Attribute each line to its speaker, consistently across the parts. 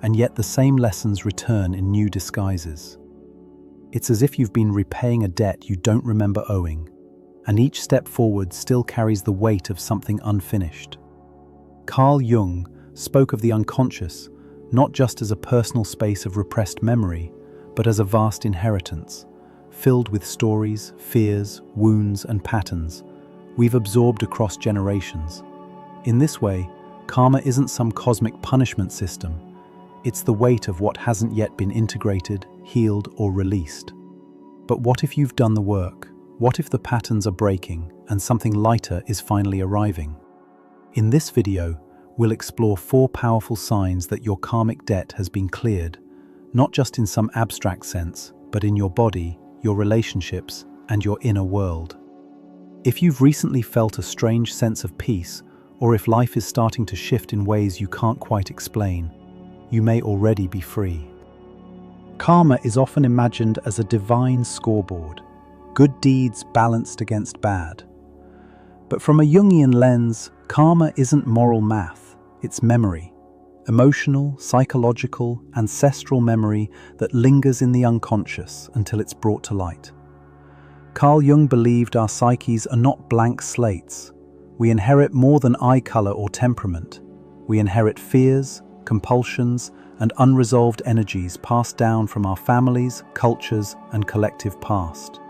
Speaker 1: and yet the same lessons return in new disguises. It's as if you've been repaying a debt you don't remember owing, and each step forward still carries the weight of something unfinished. Carl Jung spoke of the unconscious not just as a personal space of repressed memory, but as a vast inheritance, filled with stories, fears, wounds, and patterns we've absorbed across generations. In this way, karma isn't some cosmic punishment system. It's the weight of what hasn't yet been integrated, healed, or released. But what if you've done the work? What if the patterns are breaking and something lighter is finally arriving? In this video, we'll explore 4 powerful signs that your karmic debt has been cleared, not just in some abstract sense, but in your body, your relationships, and your inner world. If you've recently felt a strange sense of peace, or if life is starting to shift in ways you can't quite explain, you may already be free. Karma is often imagined as a divine scoreboard, good deeds balanced against bad. But from a Jungian lens, karma isn't moral math, it's memory. Emotional, psychological, ancestral memory that lingers in the unconscious until it's brought to light. Carl Jung believed our psyches are not blank slates. We inherit more than eye color or temperament. We inherit fears, compulsions, and unresolved energies passed down from our families, cultures, and collective past.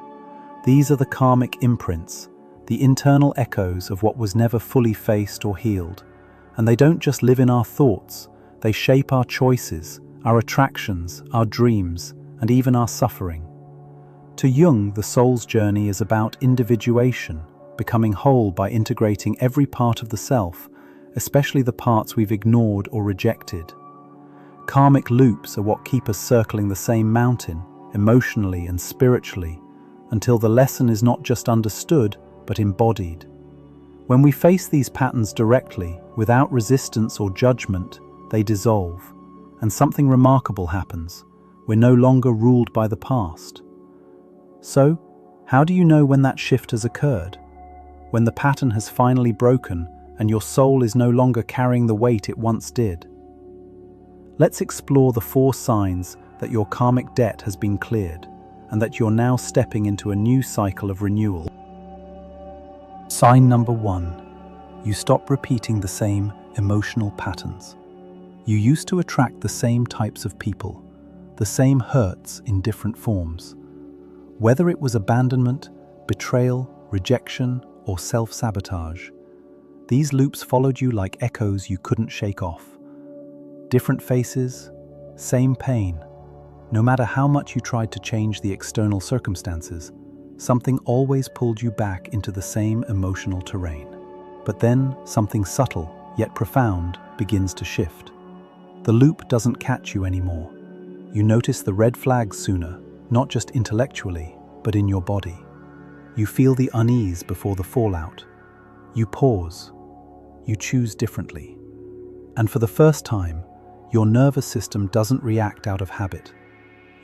Speaker 1: These are the karmic imprints, the internal echoes of what was never fully faced or healed. And they don't just live in our thoughts, they shape our choices, our attractions, our dreams, and even our suffering. To Jung, the soul's journey is about individuation, becoming whole by integrating every part of the self, especially the parts we've ignored or rejected. Karmic loops are what keep us circling the same mountain, emotionally and spiritually, until the lesson is not just understood, but embodied. When we face these patterns directly, without resistance or judgment, they dissolve, and something remarkable happens. We're no longer ruled by the past. So, how do you know when that shift has occurred? When the pattern has finally broken and your soul is no longer carrying the weight it once did? Let's explore the 4 signs that your karmic debt has been cleared and that you're now stepping into a new cycle of renewal. Sign number 1. You stop repeating the same emotional patterns. You used to attract the same types of people, the same hurts in different forms. Whether it was abandonment, betrayal, rejection, or self-sabotage, these loops followed you like echoes you couldn't shake off. Different faces, same pain. No matter how much you tried to change the external circumstances, something always pulled you back into the same emotional terrain. But then something subtle, yet profound, begins to shift. The loop doesn't catch you anymore. You notice the red flags sooner, not just intellectually, but in your body. You feel the unease before the fallout. You pause. You choose differently. And for the first time, your nervous system doesn't react out of habit.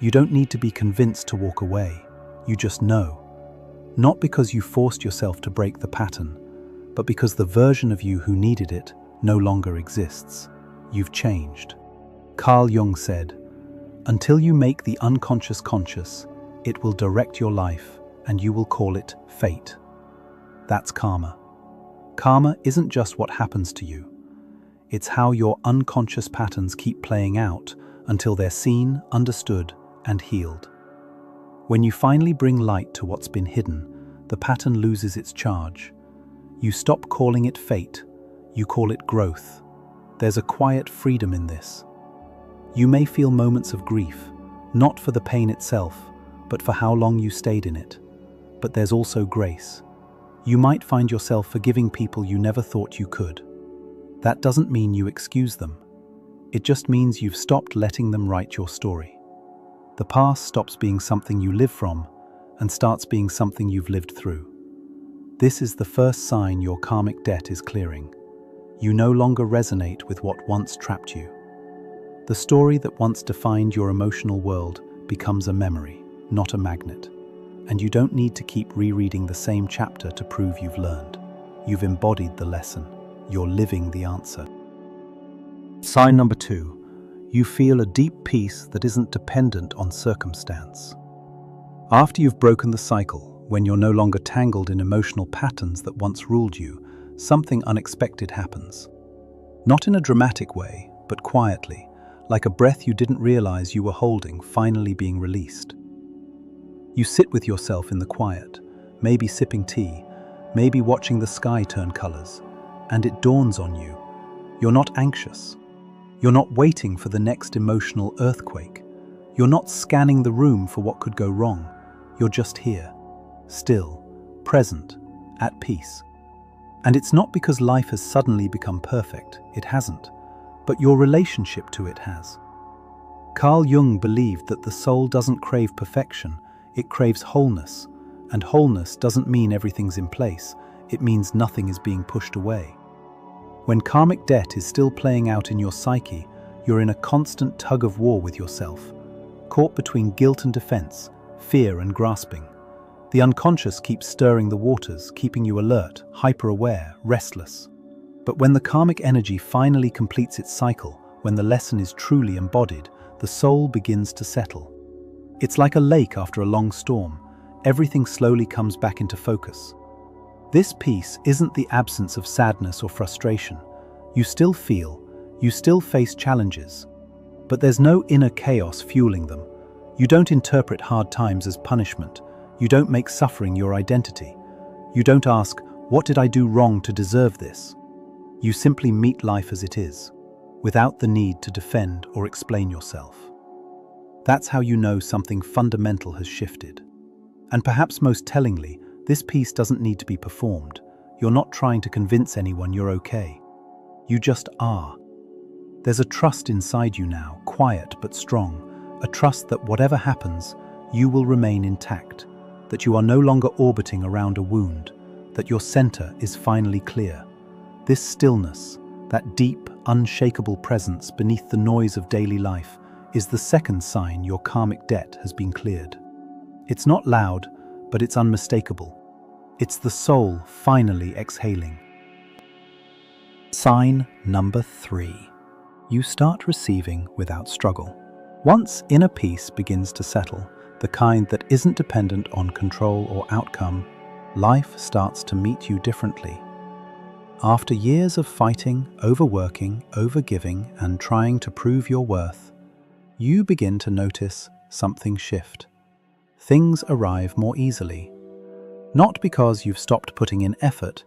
Speaker 1: You don't need to be convinced to walk away. You just know. Not because you forced yourself to break the pattern, but because the version of you who needed it no longer exists. You've changed. Carl Jung said, "Until you make the unconscious conscious, it will direct your life, and you will call it fate." That's karma. Karma isn't just what happens to you. It's how your unconscious patterns keep playing out until they're seen, understood, and healed. When you finally bring light to what's been hidden, the pattern loses its charge. You stop calling it fate, you call it growth. There's a quiet freedom in this. You may feel moments of grief, not for the pain itself, but for how long you stayed in it. But there's also grace. You might find yourself forgiving people you never thought you could. That doesn't mean you excuse them. It just means you've stopped letting them write your story. The past stops being something you live from and starts being something you've lived through. This is the first sign your karmic debt is clearing. You no longer resonate with what once trapped you. The story that once defined your emotional world becomes a memory, not a magnet. And you don't need to keep rereading the same chapter to prove you've learned. You've embodied the lesson. You're living the answer. Sign number 2. you feel a deep peace that isn't dependent on circumstance. After you've broken the cycle, when you're no longer tangled in emotional patterns that once ruled you, something unexpected happens. Not in a dramatic way, but quietly, like a breath you didn't realize you were holding finally being released. You sit with yourself in the quiet, maybe sipping tea, maybe watching the sky turn colors, and it dawns on you. You're not anxious. You're not waiting for the next emotional earthquake. You're not scanning the room for what could go wrong. You're just here, still, present, at peace. And it's not because life has suddenly become perfect. It hasn't. But your relationship to it has. Carl Jung believed that the soul doesn't crave perfection, it craves wholeness. And wholeness doesn't mean everything's in place, it means nothing is being pushed away. When karmic debt is still playing out in your psyche, you're in a constant tug of war with yourself, caught between guilt and defense, fear and grasping. The unconscious keeps stirring the waters, keeping you alert, hyper-aware, restless. But when the karmic energy finally completes its cycle, when the lesson is truly embodied, the soul begins to settle. It's like a lake after a long storm. Everything slowly comes back into focus. This peace isn't the absence of sadness or frustration. You still feel, you still face challenges, but there's no inner chaos fueling them. You don't interpret hard times as punishment. You don't make suffering your identity. You don't ask, what did I do wrong to deserve this? You simply meet life as it is, without the need to defend or explain yourself. That's how you know something fundamental has shifted. And perhaps most tellingly, this peace doesn't need to be performed. You're not trying to convince anyone you're okay. You just are. There's a trust inside you now, quiet but strong, a trust that whatever happens, you will remain intact, that you are no longer orbiting around a wound, that your center is finally clear. This stillness, that deep, unshakable presence beneath the noise of daily life, is the second sign your karmic debt has been cleared. It's not loud, but it's unmistakable. It's the soul finally exhaling. Sign number 3. You start receiving without struggle. Once inner peace begins to settle, the kind that isn't dependent on control or outcome, life starts to meet you differently. After years of fighting, overworking, overgiving, and trying to prove your worth, you begin to notice something shift. Things arrive more easily. Not because you've stopped putting in effort,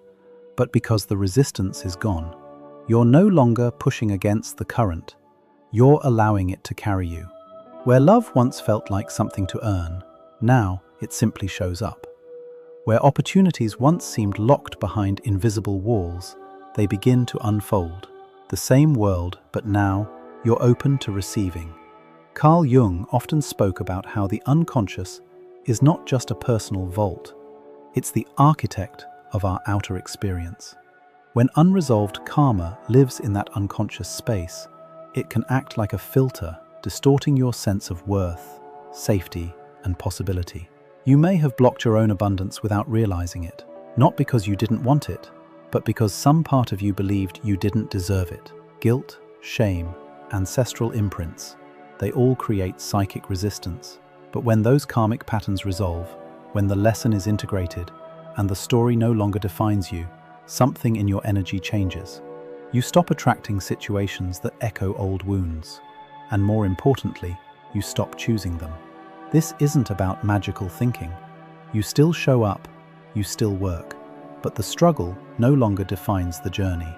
Speaker 1: but because the resistance is gone. You're no longer pushing against the current. You're allowing it to carry you. Where love once felt like something to earn, now it simply shows up. Where opportunities once seemed locked behind invisible walls, they begin to unfold. The same world, but now you're open to receiving. Carl Jung often spoke about how the unconscious is not just a personal vault. It's the architect of our outer experience. When unresolved karma lives in that unconscious space, it can act like a filter, distorting your sense of worth, safety, and possibility. You may have blocked your own abundance without realizing it, not because you didn't want it, but because some part of you believed you didn't deserve it. Guilt, shame, ancestral imprints, they all create psychic resistance. But when those karmic patterns resolve, when the lesson is integrated, and the story no longer defines you, something in your energy changes. You stop attracting situations that echo old wounds. And more importantly, you stop choosing them. This isn't about magical thinking. You still show up, you still work, but the struggle no longer defines the journey.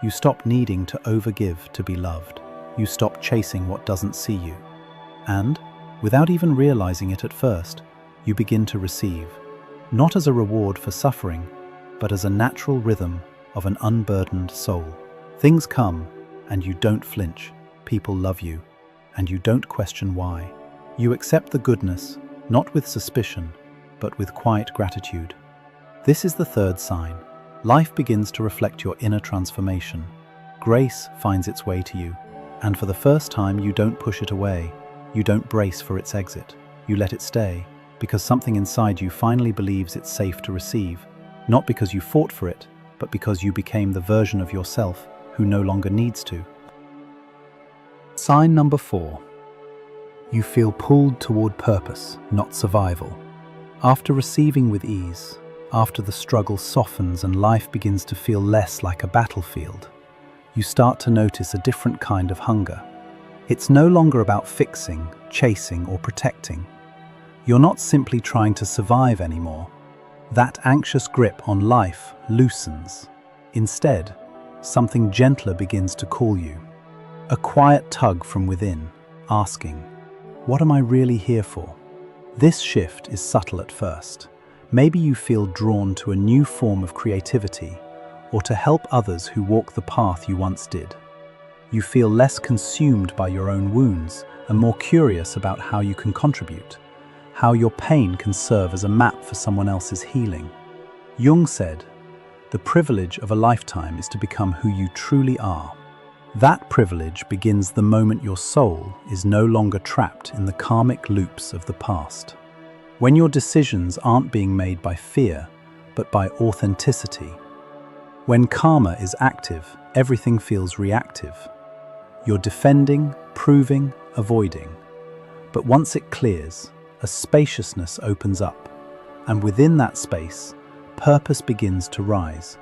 Speaker 1: You stop needing to overgive to be loved. You stop chasing what doesn't see you. And, without even realizing it at first, you begin to receive, not as a reward for suffering, but as a natural rhythm of an unburdened soul. Things come, and you don't flinch. People love you, and you don't question why. You accept the goodness, not with suspicion, but with quiet gratitude. This is the third sign. Life begins to reflect your inner transformation. Grace finds its way to you, and for the first time you don't push it away. You don't brace for its exit. You let it stay, because something inside you finally believes it's safe to receive, not because you fought for it, but because you became the version of yourself who no longer needs to. Sign number 4. You feel pulled toward purpose, not survival. After receiving with ease, after the struggle softens and life begins to feel less like a battlefield, you start to notice a different kind of hunger. It's no longer about fixing, chasing, or protecting. You're not simply trying to survive anymore. That anxious grip on life loosens. Instead, something gentler begins to call you. A quiet tug from within, asking, "What am I really here for?" This shift is subtle at first. Maybe you feel drawn to a new form of creativity, or to help others who walk the path you once did. You feel less consumed by your own wounds and more curious about how you can contribute, how your pain can serve as a map for someone else's healing. Jung said, "The privilege of a lifetime is to become who you truly are." That privilege begins the moment your soul is no longer trapped in the karmic loops of the past. When your decisions aren't being made by fear, but by authenticity. When karma is active, everything feels reactive. You're defending, proving, avoiding. But once it clears, a spaciousness opens up, and within that space, purpose begins to rise.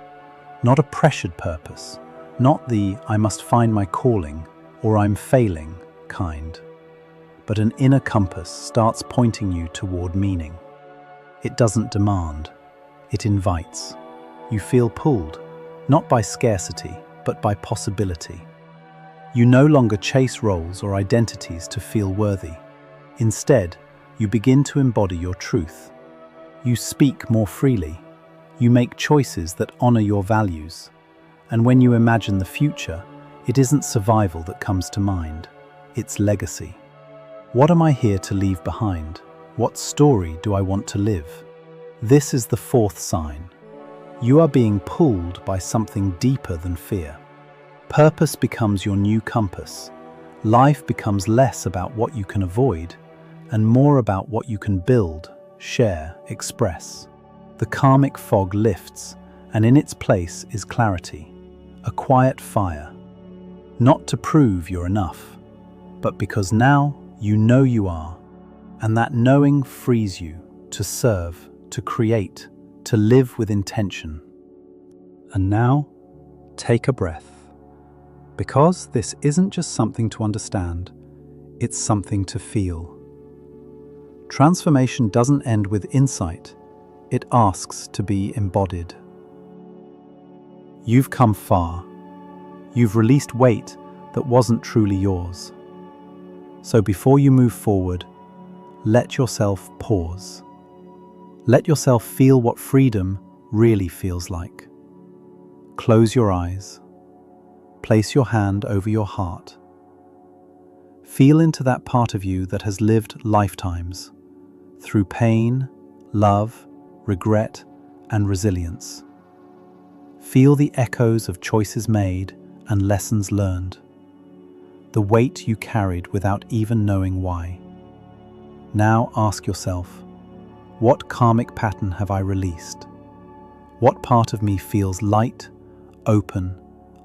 Speaker 1: Not a pressured purpose, not the "I must find my calling" or "I'm failing" kind, but an inner compass starts pointing you toward meaning. It doesn't demand, it invites. You feel pulled, not by scarcity, but by possibility. You no longer chase roles or identities to feel worthy. Instead, you begin to embody your truth. You speak more freely. You make choices that honor your values. And when you imagine the future, it isn't survival that comes to mind, it's legacy. What am I here to leave behind? What story do I want to live? This is the 4th sign. You are being pulled by something deeper than fear. Purpose becomes your new compass. Life becomes less about what you can avoid and more about what you can build, share, express. The karmic fog lifts, and in its place is clarity. A quiet fire, not to prove you're enough, but because now you know you are, and that knowing frees you to serve, to create, to live with intention. And now, take a breath, because this isn't just something to understand, it's something to feel. Transformation doesn't end with insight, it asks to be embodied. You've come far. You've released weight that wasn't truly yours. So before you move forward, let yourself pause. Let yourself feel what freedom really feels like. Close your eyes. Place your hand over your heart. Feel into that part of you that has lived lifetimes through pain, love, regret, and resilience. Feel the echoes of choices made and lessons learned. The weight you carried without even knowing why. Now ask yourself, what karmic pattern have I released? What part of me feels light, open,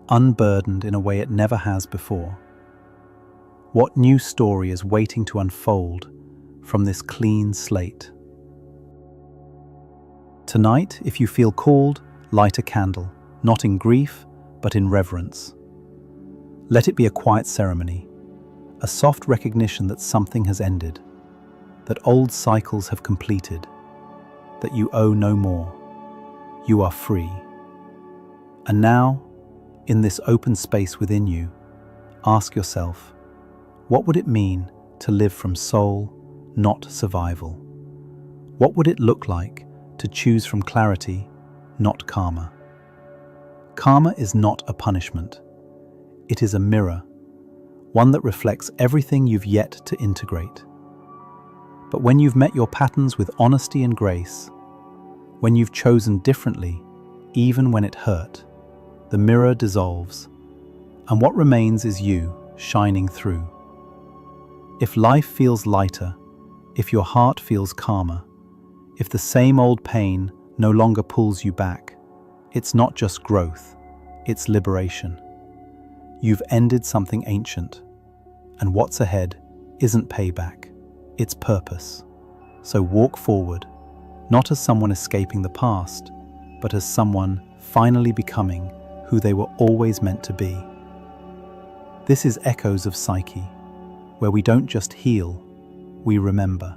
Speaker 1: unburdened in a way it never has before? What new story is waiting to unfold from this clean slate? Tonight, if you feel called, light a candle, not in grief, but in reverence. Let it be a quiet ceremony, a soft recognition that something has ended, that old cycles have completed, that you owe no more. You are free. And now, in this open space within you, ask yourself, what would it mean to live from soul, not survival? What would it look like to choose from clarity, not karma? Karma is not a punishment. It is a mirror, one that reflects everything you've yet to integrate. But when you've met your patterns with honesty and grace, when you've chosen differently, even when it hurt, the mirror dissolves, and what remains is you shining through. If life feels lighter, if your heart feels calmer, if the same old pain no longer pulls you back, it's not just growth, it's liberation. You've ended something ancient, And what's ahead isn't payback, it's purpose. So walk forward, not as someone escaping the past, but as someone finally becoming who they were always meant to be. This is Echoes of Psyche, where we don't just heal, we remember.